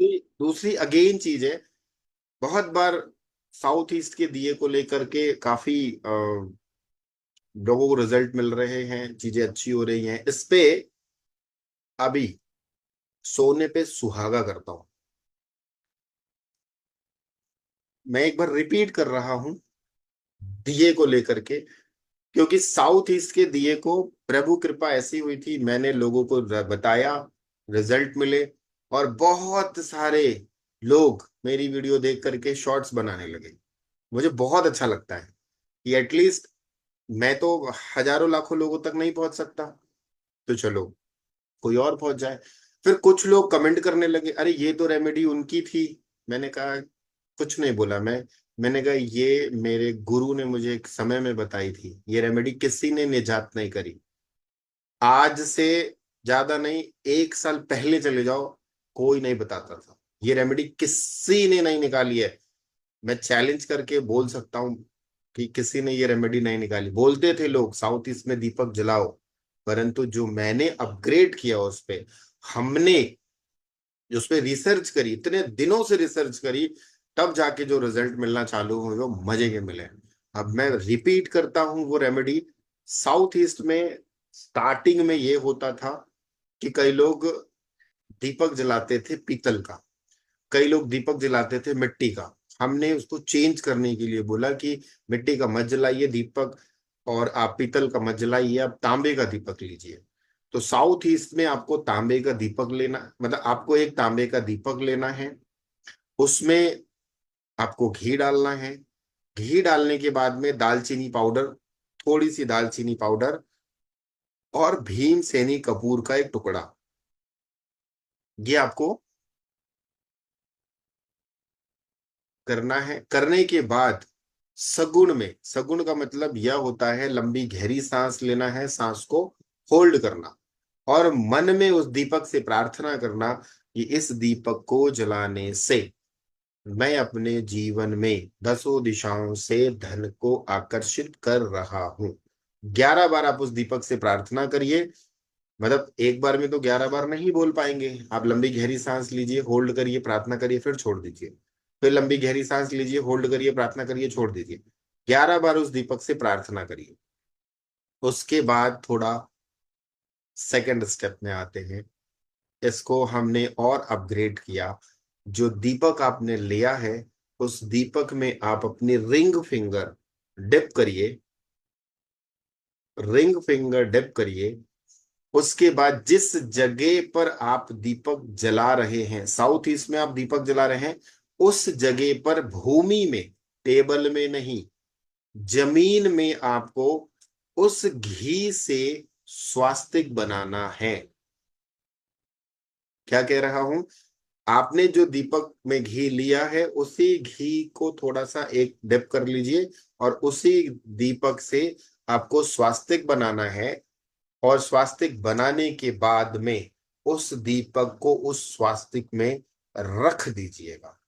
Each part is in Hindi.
दूसरी अगेन चीज है, बहुत बार साउथ ईस्ट के दिए को लेकर के काफी लोगों को रिजल्ट मिल रहे हैं, चीजें अच्छी हो रही हैं। इस पे अभी सोने पे सुहागा करता हूं। मैं एक बार रिपीट कर रहा हूं दिए को लेकर के, क्योंकि साउथ ईस्ट के दिए को प्रभु कृपा ऐसी हुई थी, मैंने लोगों को बताया, रिजल्ट मिले, और बहुत सारे लोग मेरी वीडियो देख करके शॉर्ट्स बनाने लगे। मुझे बहुत अच्छा लगता है कि एटलीस्ट मैं तो हजारों लाखों लोगों तक नहीं पहुंच सकता, तो चलो कोई और पहुंच जाए। फिर कुछ लोग कमेंट करने लगे, अरे ये तो रेमेडी उनकी थी। मैंने कहा, कुछ नहीं बोला मैंने कहा ये मेरे गुरु ने मुझे एक समय में बताई थी, ये रेमेडी किसी ने निजात नहीं करी। आज से ज्यादा नहीं, 1 साल पहले चले जाओ, कोई नहीं बताता था। ये रेमेडी किसी ने नहीं निकाली है। मैं चैलेंज करके बोल सकता हूं कि किसी ने ये रेमेडी नहीं निकाली। बोलते थे लोग साउथ ईस्ट में दीपक जलाओ, परंतु जो मैंने अपग्रेड किया उस पे, हमने जो उस पे रिसर्च करी, इतने दिनों से रिसर्च करी, तब जाके जो रिजल्ट मिलना चालू हुए वो मजे के मिले। अब मैं रिपीट करता हूं वो रेमेडी। साउथ ईस्ट में स्टार्टिंग में ये होता था कि कई लोग दीपक जलाते थे पीतल का, कई लोग दीपक जलाते थे मिट्टी का। हमने उसको चेंज करने के लिए बोला कि मिट्टी का मत जलाइए दीपक, और आप पीतल का मत जलाइए, आप तांबे का दीपक लीजिए। तो साउथ ईस्ट में आपको तांबे का दीपक लेना, मतलब आपको एक तांबे का दीपक लेना है, उसमें आपको घी डालना है। घी डालने के बाद में दालचीनी पाउडर, थोड़ी सी दालचीनी पाउडर, और भीम सेनी कपूर का एक टुकड़ा, ये आपको करना है। करने के बाद सगुण में, सगुण का मतलब यह होता है लंबी गहरी सांस लेना है, सांस को होल्ड करना, और मन में उस दीपक से प्रार्थना करना कि इस दीपक को जलाने से मैं अपने जीवन में 10 दिशाओं से धन को आकर्षित कर रहा हूं। 11 बार आप उस दीपक से प्रार्थना करिए। मतलब एक बार में तो 11 बार नहीं बोल पाएंगे, आप लंबी गहरी सांस लीजिए, होल्ड करिए, प्रार्थना करिए, फिर छोड़ दीजिए। फिर लंबी गहरी सांस लीजिए, होल्ड करिए, प्रार्थना करिए, छोड़ दीजिए। 11 बार उस दीपक से प्रार्थना करिए। उसके बाद थोड़ा सेकंड स्टेप में आते हैं। इसको हमने और अपग्रेड किया। जो दीपक आपने लिया है, उस दीपक में आप अपनी रिंग फिंगर डिप करिए, रिंग फिंगर डिप करिए। उसके बाद जिस जगह पर आप दीपक जला रहे हैं, साउथ ईस्ट में आप दीपक जला रहे हैं, उस जगह पर भूमि में, टेबल में नहीं, जमीन में आपको उस घी से स्वास्तिक बनाना है। क्या कह रहा हूं, आपने जो दीपक में घी लिया है, उसी घी को थोड़ा सा एक डिप कर लीजिए, और उसी दीपक से आपको स्वास्तिक बनाना है। और स्वास्तिक बनाने के बाद में उस दीपक को उस स्वास्तिक में रख दीजिएगा।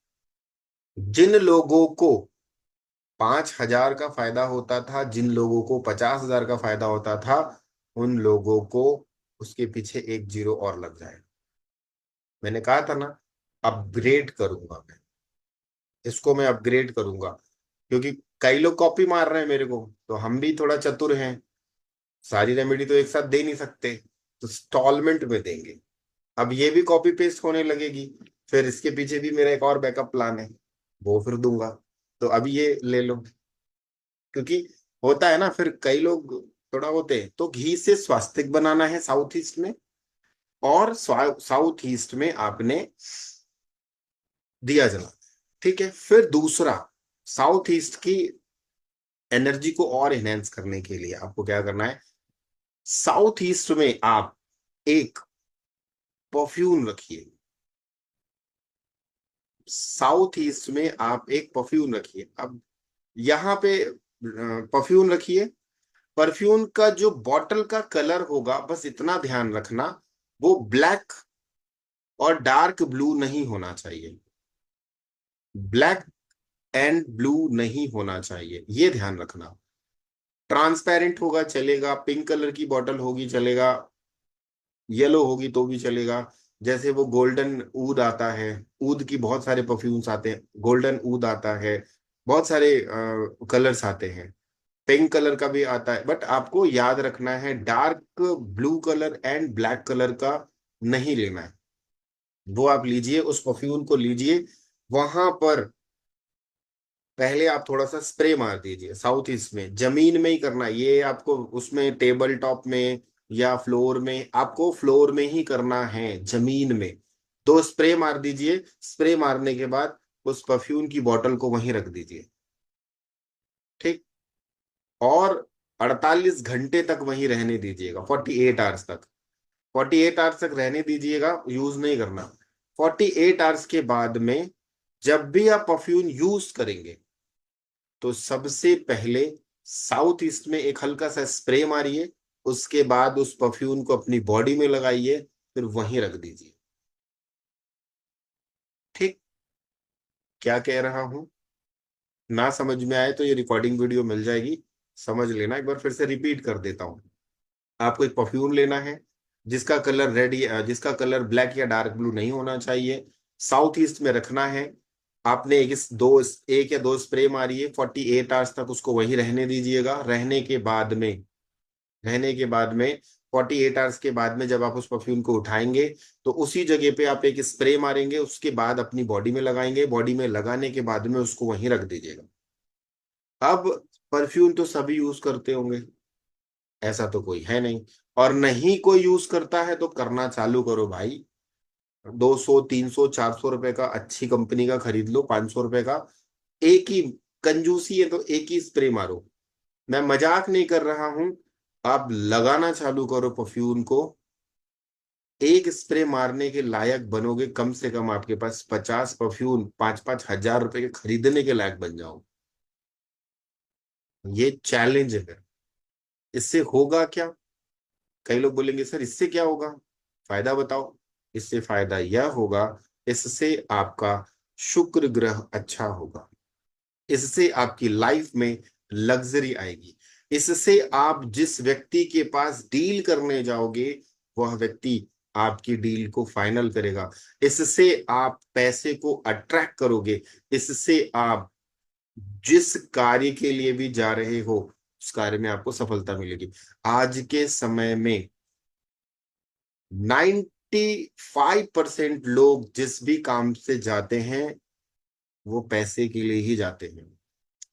जिन लोगों को 5,000 का फायदा होता था, जिन लोगों को 50,000 का फायदा होता था, उन लोगों को उसके पीछे एक जीरो और लग जाए। मैंने कहा था ना, अपग्रेड करूंगा मैं, इसको मैं अपग्रेड करूंगा। क्योंकि कई लोग कॉपी मार रहे हैं मेरे को, तो हम भी थोड़ा चतुर हैं, सारी रेमेडी तो एक साथ दे नहीं सकते, तो स्टॉलमेंट में देंगे। अब ये भी कॉपी पेस्ट होने लगेगी, फिर इसके पीछे भी मेरा एक और बैकअप प्लान है, वो फिर दूंगा। तो अभी ये ले लो, क्योंकि होता है ना, फिर कई लोग थोड़ा होते हैं। तो घी से स्वास्तिक बनाना है साउथ ईस्ट में, और साउथ ईस्ट में आपने दिया जलाना है। ठीक है। फिर दूसरा, साउथ ईस्ट की एनर्जी को और एनहेंस करने के लिए आपको क्या करना है, साउथ ईस्ट में आप एक परफ्यूम रखिए। साउथ ईस्ट में आप एक परफ्यूम रखिए। अब यहाँ पे परफ्यूम रखिए। परफ्यूम का जो बॉटल का कलर होगा, बस इतना ध्यान रखना, वो ब्लैक और डार्क ब्लू नहीं होना चाहिए। ब्लैक एंड ब्लू नहीं होना चाहिए, ये ध्यान रखना। ट्रांसपेरेंट होगा चलेगा, पिंक कलर की बॉटल होगी चलेगा, येलो होगी तो भी चलेगा, जैसे वो गोल्डन ऊद आता है, ऊद की बहुत सारे परफ्यूम्स आते हैं, गोल्डन ऊद आता है, बहुत सारे कलर्स आते हैं, पिंक कलर का भी आता है। बट आपको याद रखना है dark blue colour and black colour का नहीं लेना है। वो आप लीजिए, उस परफ्यूम को लीजिए, वहां पर पहले आप थोड़ा सा स्प्रे मार दीजिए। साउथ ईस्ट में जमीन में ही करना है ये आपको, उसमें टेबल टॉप में या फ्लोर में, आपको फ्लोर में ही करना है, जमीन में। दो स्प्रे मार दीजिए, स्प्रे मारने के बाद उस परफ्यूम की बोतल को वहीं रख दीजिए, ठीक। और 48 घंटे तक वहीं रहने दीजिएगा, 48 आवर्स तक। 48 आवर्स तक रहने दीजिएगा, यूज नहीं करना। 48 आवर्स के बाद में जब भी आप परफ्यूम यूज करेंगे तो सबसे पहले साउथ ईस्ट में एक हल्का सा स्प्रे मारिए, उसके बाद उस परफ्यूम को अपनी बॉडी में लगाइए, फिर वहीं रख दीजिए, ठीक। क्या कह रहा हूं? ना समझ में आए तो ये रिकॉर्डिंग वीडियो मिल जाएगी, समझ लेना। एक बार फिर से रिपीट कर देता हूं। आपको एक परफ्यूम लेना है जिसका कलर रेड या जिसका कलर ब्लैक या डार्क ब्लू नहीं होना चाहिए, साउथ ईस्ट में रखना है। आपने एक या दो स्प्रे मारिए, 48 आवर्स तक उसको वहीं रहने दीजिएगा। रहने के बाद में 48 आवर्स के बाद में जब आप उस परफ्यूम को उठाएंगे तो उसी जगह पे आप एक स्प्रे मारेंगे, उसके बाद अपनी बॉडी में लगाएंगे, बॉडी में लगाने के बाद में उसको वहीं रख दीजिएगा। अब परफ्यूम तो सभी यूज करते होंगे, ऐसा तो कोई है नहीं। और नहीं कोई यूज करता है तो करना चालू करो भाई। 200 300 400 रुपए का अच्छी कंपनी का खरीद लो, 500 रुपए का। एक ही, कंजूसी है तो एक ही स्प्रे मारो। मैं मजाक नहीं कर रहा हूं। आप लगाना चालू करो परफ्यूम को, एक स्प्रे मारने के लायक बनोगे, कम से कम आपके पास 50 परफ्यूम 5-5 हजार रुपए के खरीदने के लायक बन जाओ। ये चैलेंज है। इससे होगा क्या? कई लोग बोलेंगे सर इससे क्या होगा, फायदा बताओ। इससे फायदा यह होगा, इससे आपका शुक्र ग्रह अच्छा होगा, इससे आपकी लाइफ में लग्जरी आएगी, इससे आप जिस व्यक्ति के पास डील करने जाओगे वह व्यक्ति आपकी डील को फाइनल करेगा, इससे आप पैसे को अट्रैक्ट करोगे, इससे आप जिस कार्य के लिए भी जा रहे हो उस कार्य में आपको सफलता मिलेगी। आज के समय में 95% लोग जिस भी काम से जाते हैं वो पैसे के लिए ही जाते हैं।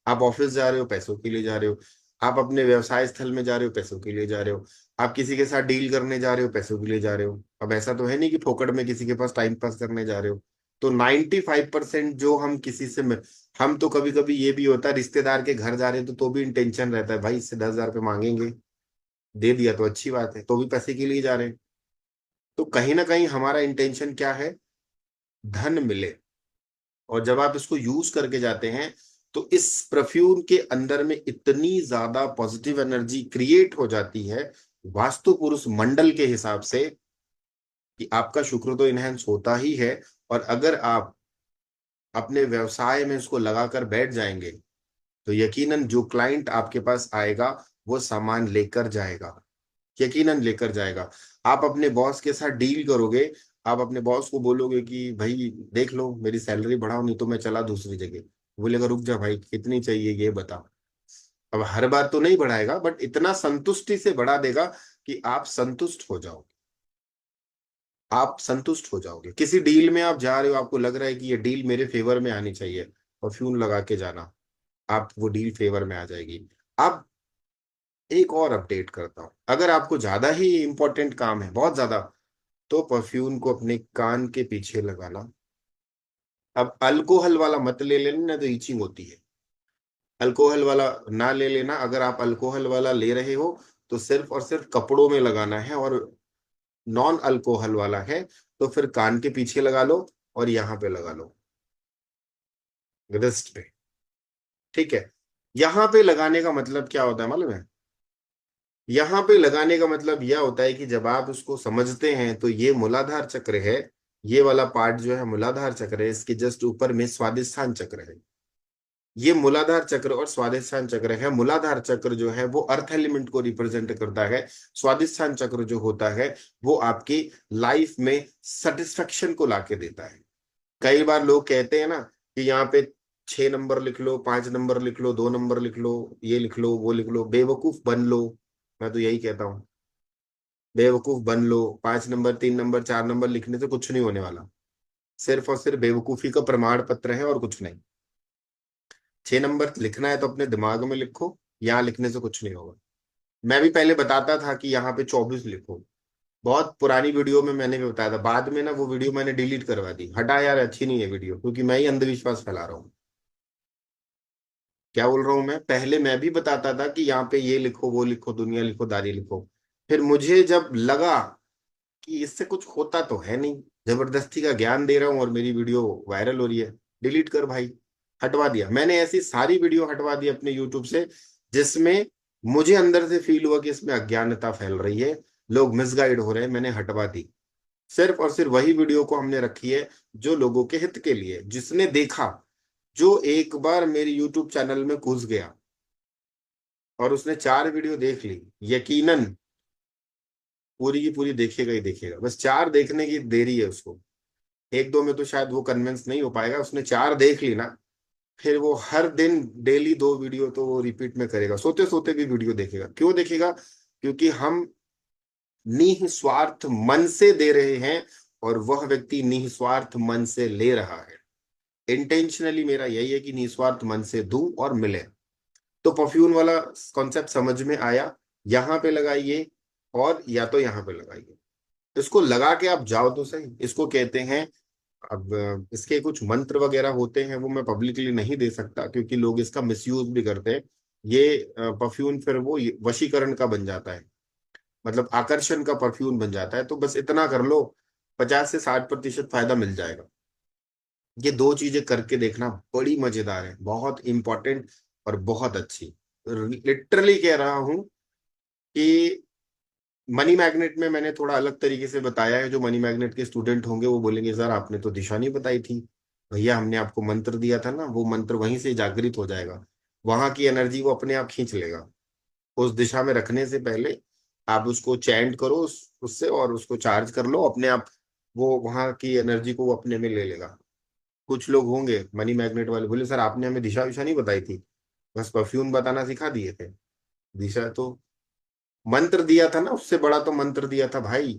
आप ऑफिस जा रहे हो पैसों के लिए जा रहे हो, आप अपने व्यवसाय स्थल में जा रहे हो पैसों के लिए जा रहे हो, आप किसी के साथ डील करने जा रहे हो पैसों के लिए जा रहे हो। अब ऐसा तो है नहीं कि फोकट में किसी के पास टाइम पास करने जा रहे हो। तो 95% जो हम किसी से हम तो कभी कभी ये भी होता है रिश्तेदार के घर जा रहे हैं तो भी इंटेंशन रहता है भाई इससे 10,000 रुपये मांगेंगे, दे दिया तो अच्छी बात है, तो भी पैसे के लिए जा रहे हैं। तो कहीं ना कहीं हमारा इंटेंशन क्या है? धन मिले। और जब आप इसको यूज करके जाते हैं तो इस परफ्यूम के अंदर में इतनी ज्यादा पॉजिटिव एनर्जी क्रिएट हो जाती है वास्तु पुरुष मंडल के हिसाब से कि आपका शुक्र तो इनहेंस होता ही है। और अगर आप अपने व्यवसाय में इसको लगाकर बैठ जाएंगे तो यकीनन जो क्लाइंट आपके पास आएगा वो सामान लेकर जाएगा, यकीनन लेकर जाएगा। आप अपने बॉस के साथ डील करोगे, आप अपने बॉस को बोलोगे कि भाई देख लो मेरी सैलरी बढ़ाओ नहीं तो मैं चला दूसरी जगह, वो बोलेगा रुक जा भाई कितनी चाहिए ये बता। अब हर बार तो नहीं बढ़ाएगा बट इतना संतुष्टि से बढ़ा देगा कि आप संतुष्ट हो जाओगे। आप संतुष्ट हो जाओगे। किसी डील में आप जा रहे हो, आपको लग रहा है कि ये डील मेरे फेवर में आनी चाहिए, परफ्यूम लगा के जाना, आप वो डील फेवर में आ जाएगी। अब एक और अपडेट करता हूं, अगर आपको ज्यादा ही इंपॉर्टेंट काम है, बहुत ज्यादा, तो परफ्यूम को अपने कान के पीछे लगाना। अब अल्कोहल वाला मत ले लेना, ना तो ईचिंग होती है। अल्कोहल वाला ना ले लेना। अगर आप अल्कोहल वाला ले रहे हो तो सिर्फ और सिर्फ कपड़ों में लगाना है, और नॉन अल्कोहल वाला है तो फिर कान के पीछे लगा लो और यहाँ पे लगा लो, रिस्ट पे, ठीक है। यहाँ पे लगाने का मतलब क्या होता है मालूम है? यहाँ पे लगाने का मतलब यह होता है कि जब आप उसको समझते हैं तो ये मूलाधार चक्र है, ये वाला पार्ट जो है मूलाधार चक्र है, इसके जस्ट ऊपर में स्वादिष्ठान चक्र है। ये मूलाधार चक्र और स्वादिष्ठान चक्र है। मूलाधार चक्र जो है वो अर्थ एलिमेंट को रिप्रेजेंट करता है। स्वादिष्ठान चक्र जो होता है वो आपकी लाइफ में सेटिस्फेक्शन को लाके देता है। कई बार लोग कहते हैं ना कि यहाँ पे 6 नंबर लिख लो, 5 नंबर लिख लो, 2 नंबर लिख लो, ये लिख लो, वो लिख लो, बेवकूफ बन लो। मैं तो यही कहता हूँ, बेवकूफ बन लो। 5 नंबर, 3 नंबर, 4 नंबर लिखने से कुछ नहीं होने वाला। सिर्फ और सिर्फ बेवकूफी का प्रमाण पत्र है और कुछ नहीं। 6 नंबर लिखना है तो अपने दिमाग में लिखो, यहाँ लिखने से कुछ नहीं होगा। मैं भी पहले बताता था कि यहाँ पे 24 लिखो। बहुत पुरानी वीडियो में मैंने भी बताया था, बाद में ना वो वीडियो मैंने डिलीट करवा दी, हटा यार, अच्छी नहीं है वीडियो, क्योंकि मैं ही अंधविश्वास फैला रहा हूँ। क्या बोल रहा हूँ मैं, पहले मैं भी बताता था कि यहाँ पे ये लिखो, वो लिखो, दुनिया लिखो, दारी लिखो। फिर मुझे जब लगा कि इससे कुछ होता तो है नहीं, जबरदस्ती का ज्ञान दे रहा हूँ और मेरी वीडियो वायरल हो रही है, डिलीट कर भाई। हटवा दिया मैंने, ऐसी सारी वीडियो हटवा दी अपने यूट्यूब से जिसमें मुझे अंदर से फील हुआ कि इसमें अज्ञानता फैल रही है, लोग मिसगाइड हो रहे हैं, मैंने हटवा दी। सिर्फ और सिर्फ वही वीडियो को हमने रखी है जो लोगों के हित के लिए। जिसने देखा, जो एक बार मेरे यूट्यूब चैनल में घुस गया और उसने 4 वीडियो देख ली, यकीनन पूरी की पूरी देखेगा ही देखेगा। बस 4 देखने की देरी है उसको, 1-2 में तो शायद वो कन्विंस नहीं हो पाएगा। उसने 4 देख ली ना, फिर वो हर दिन डेली 2 वीडियो तो वो रिपीट में करेगा, सोते सोते भी वीडियो देखेगा। क्यों देखेगा? क्योंकि हम निस्वार्थ मन से दे रहे हैं और वह व्यक्ति निस्वार्थ मन से ले रहा है। इंटेंशनली मेरा यही है कि निस्वार्थ मन से दूं और मिले। तो परफ्यूम वाला कॉन्सेप्ट समझ में आया? यहाँ पे लगाइए और या तो यहाँ पे लगाइए, इसको लगा के आप जाओ तो सही। इसको कहते हैं, अब इसके कुछ मंत्र वगैरह होते हैं, वो मैं पब्लिकली नहीं दे सकता क्योंकि लोग इसका मिसयूज भी करते हैं। ये परफ्यूम फिर वो वशीकरण का बन जाता है, मतलब आकर्षण का परफ्यूम बन जाता है। तो बस इतना कर लो, 50 से 60% फायदा मिल जाएगा। ये 2 चीजें करके देखना, बड़ी मजेदार है, बहुत इंपॉर्टेंट और बहुत अच्छी। लिटरली कह रहा हूं कि मनी मैग्नेट में मैंने थोड़ा अलग तरीके से बताया है। जो मनी मैग्नेट के स्टूडेंट होंगे वो बोलेंगे सर आपने तो दिशा नहीं बताई थी। भैया हमने आपको मंत्र दिया था ना, वो मंत्र वहीं से जागृत हो जाएगा, वहां की एनर्जी वो अपने आप खींच लेगा। उस दिशा में रखने से पहले आप उसको चैंट करो उससे और उसको चार्ज कर लो अपने आप, वो वहां की एनर्जी को वो अपने में ले लेगा। कुछ लोग होंगे मनी मैग्नेट वाले, बोले सर आपने हमें दिशा विशा नहीं बताई थी, बस परफ्यूम बताना सिखा दिए थे, दिशा तो मंत्र दिया था ना, उससे बड़ा तो मंत्र दिया था भाई।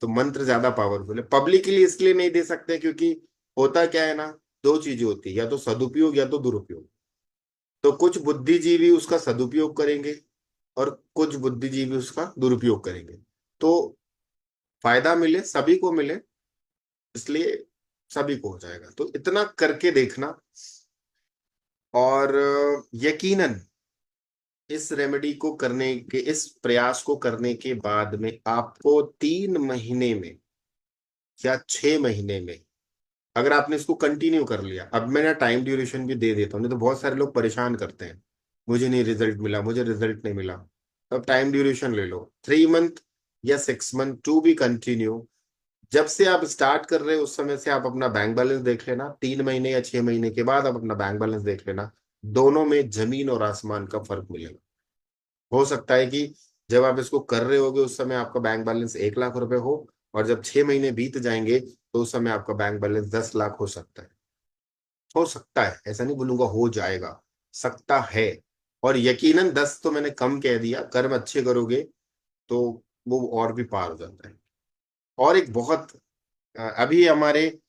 तो मंत्र ज्यादा पावरफुल है। पब्लिकली इसलिए नहीं दे सकते क्योंकि होता क्या है ना, 2 चीजें होती है, या तो सदुपयोग या तो दुरुपयोग। तो कुछ बुद्धिजीवी उसका सदुपयोग करेंगे और कुछ बुद्धिजीवी उसका दुरुपयोग करेंगे। तो फायदा मिले सभी को मिले, इसलिए सभी को हो जाएगा। तो इतना करके देखना, और यकीनन इस रेमेडी को करने के, इस प्रयास को करने के बाद में आपको 3 महीने में या 6 महीने में, अगर आपने इसको कंटिन्यू कर लिया, अब मैं ना टाइम ड्यूरेशन भी दे देता हूँ, नहीं तो बहुत सारे लोग परेशान करते हैं, मुझे नहीं रिजल्ट मिला, मुझे रिजल्ट नहीं मिला। तो अब टाइम ड्यूरेशन ले लो, 3 मंथ या 6 मंथ टू बी कंटिन्यू। जब से आप स्टार्ट कर रहे हो उस समय से आप अपना बैंक बैलेंस देख लेना, 3 महीने या 6 महीने के बाद आप अपना बैंक बैलेंस देख लेना, दोनों में जमीन और आसमान का फर्क मिलेगा। हो सकता है कि जब आप इसको कर रहे होगे उस समय आपका बैंक बैलेंस 1 लाख रुपए हो, और जब 6 महीने बीत जाएंगे तो उस समय आपका बैंक बैलेंस 10 लाख हो सकता है। हो सकता है, ऐसा नहीं बोलूंगा हो जाएगा, सकता है। और यकीनन 10 तो मैंने कम कह दिया, कर्म अच्छे करोगे तो वो और भी पार हो जाता है। और एक बहुत अभी हमारे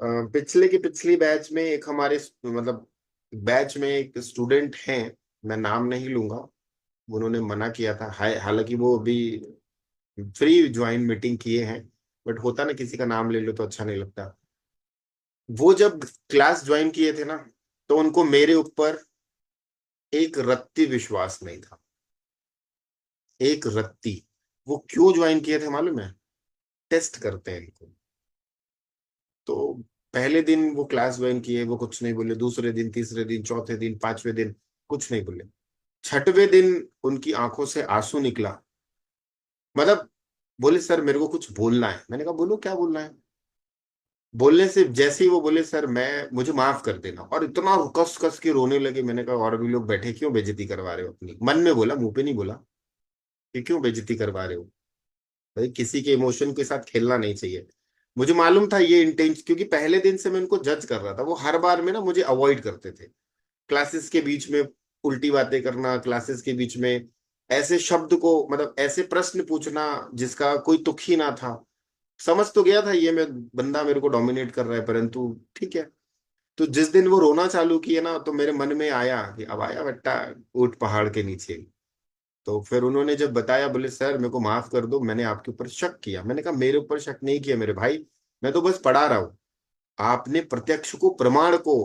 पिछले की पिछली बैच में एक हमारे मतलब बैच में एक स्टूडेंट हैं, मैं नाम नहीं लूंगा, उन्होंने मना किया था, हालांकि वो अभी फ्री ज्वाइन मीटिंग किए हैं, बट होता ना किसी का नाम ले लो तो अच्छा नहीं लगता। वो जब क्लास ज्वाइन किए थे ना, तो उनको मेरे ऊपर एक रत्ती विश्वास नहीं था, एक रत्ती। वो क्यों ज्वाइन किए थे मालूम है? टेस्ट करते हैं इनको। तो पहले दिन वो क्लास ज्वाइन किए, वो कुछ नहीं बोले, दूसरे दिन, तीसरे दिन, चौथे दिन, 5वें दिन कुछ नहीं बोले, 6वें दिन उनकी आंखों से आंसू निकला। मतलब बोले सर मेरे को कुछ बोलना है। मैंने कहा बोलो क्या बोलना है। बोलने से जैसे ही वो बोले सर मैं मुझे माफ कर देना, और इतना कस कस के रोने लगे। मैंने कहा और भी लोग बैठे, क्यों बेइज्जती करवा रहे हो अपनी? मन में बोला, मुंह पे नहीं बोला कि क्यों बेइज्जती करवा रहे हो। भाई किसी के इमोशन के साथ खेलना नहीं चाहिए। मुझे मालूम था ये इंटेंस, क्योंकि पहले दिन से मैं उनको जज कर रहा था। वो हर बार में ना मुझे अवॉइड करते थे। क्लासेस के बीच में उल्टी बातें करना, क्लासेस के बीच में ऐसे शब्द को, मतलब ऐसे प्रश्न पूछना जिसका कोई तुक ही ना था। समझ तो गया था ये मैं बंदा मेरे को डोमिनेट कर रहा है, परंतु ठीक है। तो जिस दिन वो रोना चालू किए ना, तो मेरे मन में आया कि अब आया बेटा ऊंट पहाड़ के नीचे। तो फिर उन्होंने जब बताया, बोले सर मेरे को माफ कर दो, मैंने आपके ऊपर शक किया। मैंने कहा मेरे ऊपर शक नहीं किया मेरे भाई, मैं तो बस पढ़ा रहा हूँ। आपने प्रत्यक्ष को प्रमाण को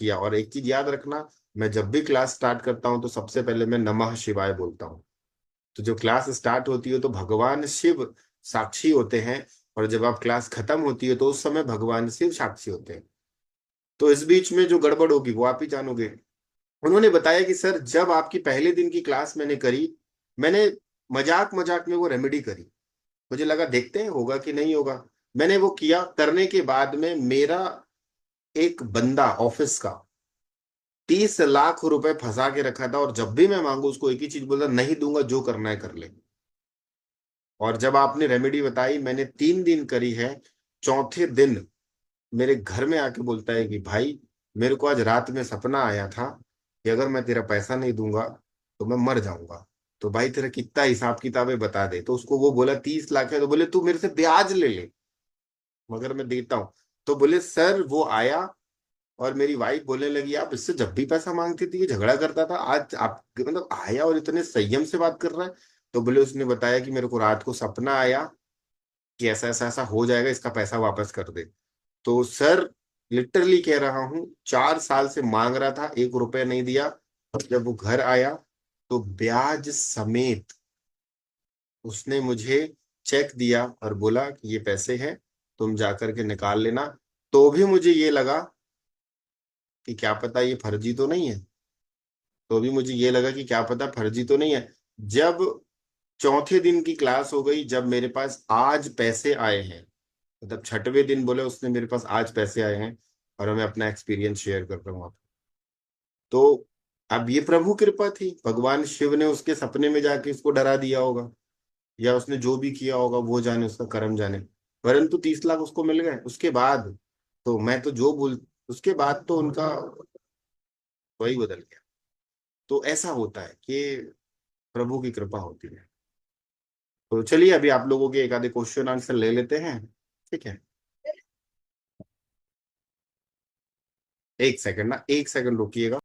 किया। और एक चीज याद रखना, मैं जब भी क्लास स्टार्ट करता हूँ तो सबसे पहले मैं नमः शिवाय बोलता हूँ। तो जो क्लास स्टार्ट होती है तो भगवान शिव साक्षी होते हैं, और जब आप क्लास खत्म होती है तो उस समय भगवान शिव साक्षी होते हैं। तो इस बीच में जो गड़बड़ होगी वो आप ही जानोगे। उन्होंने बताया कि सर जब आपकी पहले दिन की क्लास मैंने करी, मैंने मजाक मजाक में वो रेमेडी करी। मुझे लगा देखते हैं होगा कि नहीं होगा। मैंने वो किया, करने के बाद में मेरा एक बंदा ऑफिस का 30 लाख रुपए फंसा के रखा था, और जब भी मैं मांगू उसको एक ही चीज बोलता, नहीं दूंगा, जो करना है कर ले। और जब आपने रेमेडी बताई, मैंने 3 दिन करी है। चौथे दिन मेरे घर में आके बोलता है कि भाई मेरे को आज रात में सपना आया था कि अगर मैं तेरा पैसा नहीं दूंगा तो मैं मर जाऊंगा। तो भाई तेरा कितना हिसाब किताब है बता दे। तो उसको वो बोला 30 लाख है। तो बोले तू मेरे से ब्याज ले ले, मगर मैं देता हूँ। तो बोले सर वो आया, और मेरी वाइफ बोलने लगी आप इससे जब भी पैसा मांगती थी ये झगड़ा करता था, आज आप मतलब आया और इतने संयम से बात कर रहा है। तो बोले उसने बताया कि मेरे को रात को सपना आया कि ऐसा ऐसा ऐसा हो जाएगा, इसका पैसा वापस कर दे। तो सर लिटरली कह रहा हूं, 4 साल से मांग रहा था, 1 रुपया नहीं दिया। और जब वो घर आया तो ब्याज समेत उसने मुझे चेक दिया और बोला कि ये पैसे हैं, तुम जाकर के निकाल लेना। तो भी मुझे ये लगा कि क्या पता ये फर्जी तो नहीं है। तो भी मुझे ये लगा कि क्या पता फर्जी तो नहीं है। जब चौथे दिन की क्लास हो गई, जब मेरे पास आज पैसे आए हैं, मतलब छठवें दिन बोले उसने मेरे पास आज पैसे आए हैं, और मैं अपना एक्सपीरियंस शेयर कर रहा हूँ। तो अब ये प्रभु कृपा थी, भगवान शिव ने उसके सपने में जाके उसको डरा दिया होगा, या उसने जो भी किया होगा वो जाने, उसका कर्म जाने। परंतु 30 लाख उसको मिल गए उसके बाद। तो मैं तो जो बोल, उसके बाद तो उनका वही बदल गया। तो ऐसा होता है कि प्रभु की कृपा होती है। तो चलिए अभी आप लोगों के एक आधे क्वेश्चन आंसर ले लेते हैं। ठीक है, 1 सेकंड ना, 1 सेकंड रुकिएगा।